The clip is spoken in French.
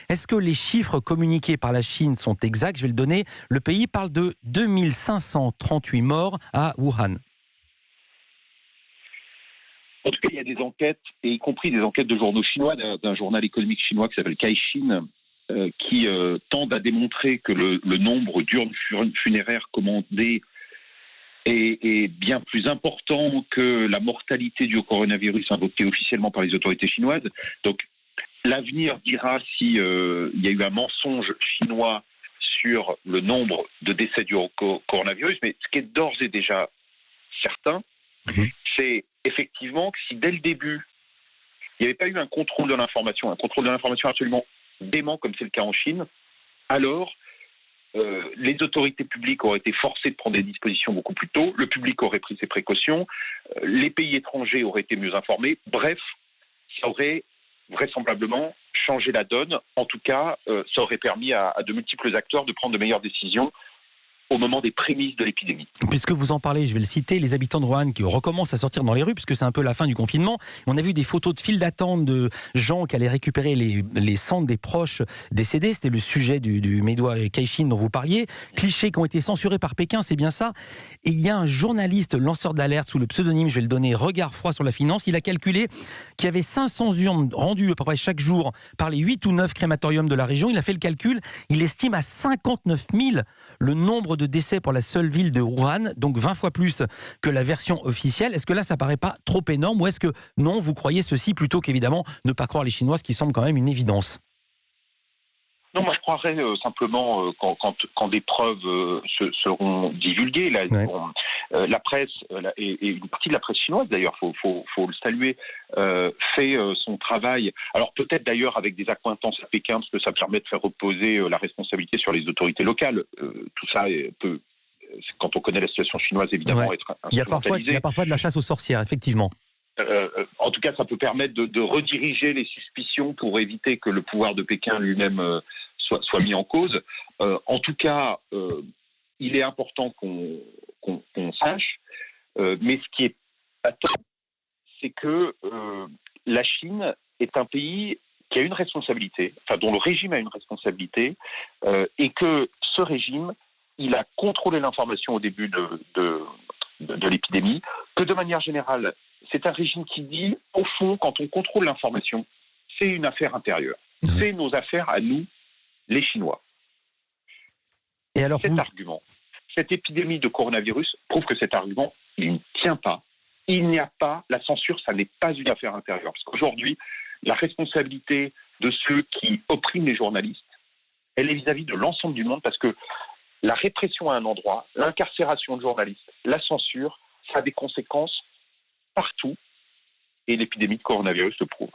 Est-ce que les chiffres communiqués par la Chine sont exacts? Je vais le donner. Le pays parle de 2538 morts à Wuhan. En tout cas, il y a des enquêtes, et y compris des enquêtes de journaux chinois, d'un journal économique chinois qui s'appelle Caixin, qui tendent à démontrer que le nombre d'urnes funéraires commandées est bien plus important que la mortalité due au coronavirus invoquée officiellement par les autorités chinoises. Donc, l'avenir dira si il y a eu un mensonge chinois sur le nombre de décès dus au coronavirus. Mais ce qui est d'ores et déjà certain, c'est effectivement que si dès le début, il n'y avait pas eu un contrôle de l'information absolument dément comme c'est le cas en Chine, alors les autorités publiques auraient été forcées de prendre des dispositions beaucoup plus tôt, le public aurait pris ses précautions, les pays étrangers auraient été mieux informés. Bref, ça aurait vraisemblablement changé la donne. En tout cas, ça aurait permis à de multiples acteurs de prendre de meilleures décisions au moment des prémices de l'épidémie. Puisque vous en parlez, je vais le citer, les habitants de Wuhan qui recommencent à sortir dans les rues, puisque c'est un peu la fin du confinement. On a vu des photos de files d'attente de gens qui allaient récupérer les cendres des proches décédés. C'était le sujet du médois Caixin dont vous parliez. Clichés qui ont été censurés par Pékin, c'est bien ça. Et il y a un journaliste lanceur d'alerte sous le pseudonyme, je vais le donner, Regard froid sur la finance, il a calculé qu'il y avait 500 urnes rendues à peu près chaque jour par les 8 ou 9 crématoriums de la région. Il a fait le calcul, il estime à 59 000 le nombre de décès pour la seule ville de Wuhan, donc 20 fois plus que la version officielle. Est-ce que là, ça paraît pas trop énorme, ou est-ce que non, vous croyez ceci plutôt qu'évidemment ne pas croire les Chinois, ce qui semble quand même une évidence? Non, moi je croirais simplement quand des preuves seront divulguées. Là, ouais. La presse, et une partie de la presse chinoise d'ailleurs, faut le saluer, fait son travail. Alors peut-être d'ailleurs avec des accointances à Pékin, parce que ça permet de faire reposer la responsabilité sur les autorités locales. Tout ça peut, quand on connaît la situation chinoise, évidemment, être instrumentalisé. Il y a parfois de la chasse aux sorcières, effectivement. En tout cas, ça peut permettre de rediriger les suspicions pour éviter que le pouvoir de Pékin lui-même soit mis en cause. En tout cas, il est important qu'on sache, mais ce qui est patent, c'est que la Chine est un pays qui a une responsabilité, enfin dont le régime a une responsabilité, et que ce régime, il a contrôlé l'information au début de l'épidémie, que de manière générale, c'est un régime qui dit, au fond, quand on contrôle l'information, c'est une affaire intérieure. C'est nos affaires à nous, les Chinois. Et alors argument, cette épidémie de coronavirus prouve que cet argument, il ne tient pas. Il n'y a pas, la censure, ça n'est pas une affaire intérieure. Parce qu'aujourd'hui, la responsabilité de ceux qui oppriment les journalistes, elle est vis-à-vis de l'ensemble du monde, parce que la répression à un endroit, l'incarcération de journalistes, la censure, ça a des conséquences partout, et l'épidémie de coronavirus le prouve.